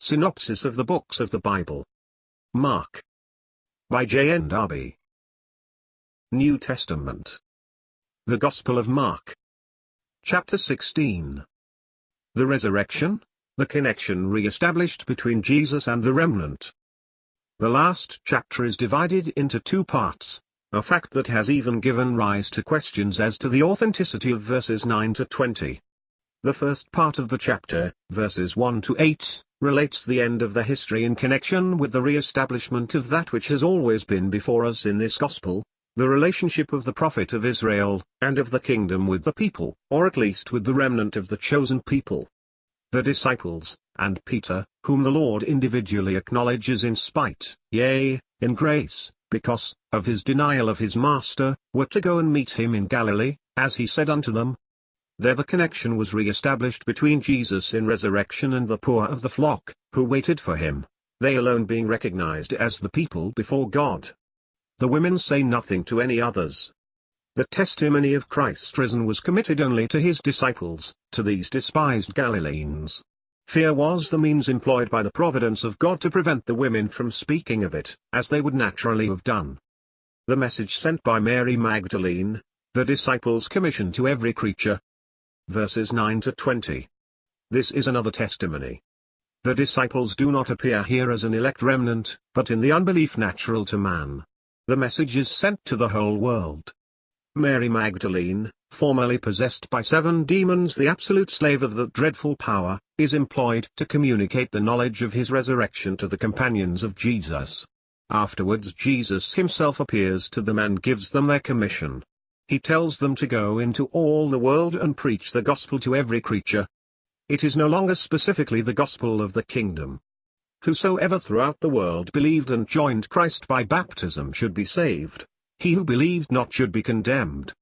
Synopsis of the Books of the Bible. Mark. By JND Darby. New Testament. The Gospel of Mark. Chapter 16. The Resurrection, the connection re-established between Jesus and the remnant. The last chapter is divided into two parts, a fact that has even given rise to questions as to the authenticity of verses 9 to 20. The first part of the chapter, verses 1 to 8, relates the end of the history in connection with the re-establishment of that which has always been before us in this gospel, the relationship of the prophet of Israel, and of the kingdom with the people, or at least with the remnant of the chosen people. The disciples, and Peter, whom the Lord individually acknowledges in spite, yea, in grace, because of his denial of his master, were to go and meet him in Galilee, as he said unto them. There the connection was re-established between Jesus in resurrection and the poor of the flock, who waited for him, they alone being recognized as the people before God. The women say nothing to any others. The testimony of Christ risen was committed only to his disciples, to these despised Galileans. Fear was the means employed by the providence of God to prevent the women from speaking of it, as they would naturally have done. The message sent by Mary Magdalene, the disciples' commission to every creature. Verses 9 to 20. This is another testimony. The disciples do not appear here as an elect remnant, but in the unbelief natural to man. The message is sent to the whole world. Mary Magdalene, formerly possessed by 7 demons, the absolute slave of that dreadful power, is employed to communicate the knowledge of his resurrection to the companions of Jesus. Afterwards Jesus himself appears to them and gives them their commission. He tells them to go into all the world and preach the gospel to every creature. It is no longer specifically the gospel of the kingdom. Whosoever throughout the world believed and joined Christ by baptism should be saved. He who believed not should be condemned.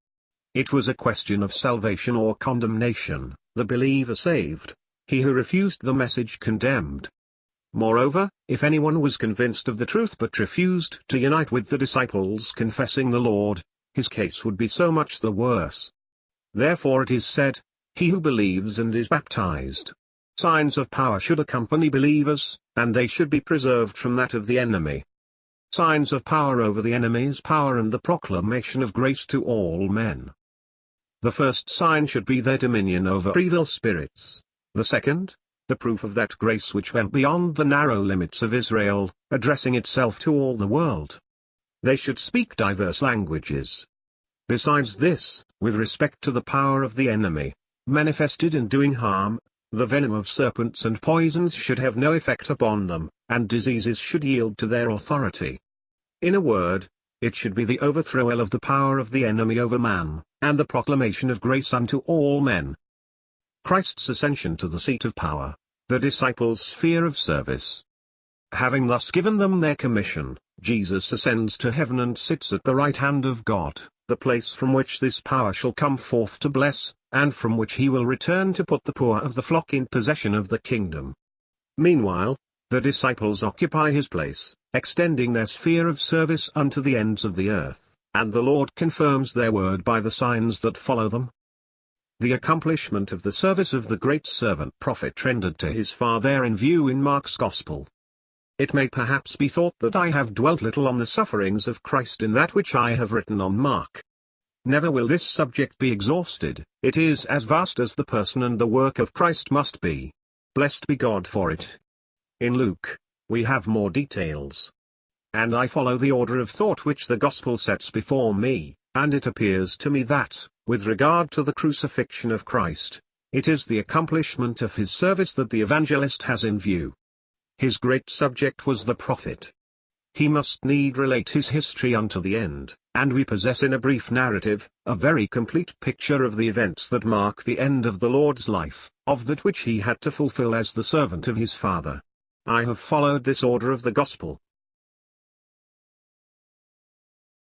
It was a question of salvation or condemnation, the believer saved, he who refused the message condemned. Moreover, if anyone was convinced of the truth but refused to unite with the disciples confessing the Lord, his case would be so much the worse. Therefore it is said, he who believes and is baptized. Signs of power should accompany believers, and they should be preserved from that of the enemy. Signs of power over the enemy's power and the proclamation of grace to all men. The first sign should be their dominion over evil spirits. The second, the proof of that grace which went beyond the narrow limits of Israel, addressing itself to all the world. They should speak diverse languages. Besides this, with respect to the power of the enemy, manifested in doing harm, the venom of serpents and poisons should have no effect upon them, and diseases should yield to their authority. In a word, it should be the overthrowal of the power of the enemy over man, and the proclamation of grace unto all men. Christ's ascension to the seat of power, the disciples' sphere of service. Having thus given them their commission, Jesus ascends to heaven and sits at the right hand of God, the place from which this power shall come forth to bless, and from which he will return to put the poor of the flock in possession of the kingdom. Meanwhile, the disciples occupy his place, extending their sphere of service unto the ends of the earth, and the Lord confirms their word by the signs that follow them. The accomplishment of the service of the great servant prophet rendered to his Father in view in Mark's Gospel. It may perhaps be thought that I have dwelt little on the sufferings of Christ in that which I have written on Mark. Never will this subject be exhausted, it is as vast as the person and the work of Christ must be. Blessed be God for it. In Luke, we have more details. And I follow the order of thought which the Gospel sets before me, and it appears to me that, with regard to the crucifixion of Christ, it is the accomplishment of his service that the evangelist has in view. His great subject was the prophet. He must need relate his history unto the end, and we possess in a brief narrative, a very complete picture of the events that mark the end of the Lord's life, of that which he had to fulfill as the servant of his Father. I have followed this order of the Gospel,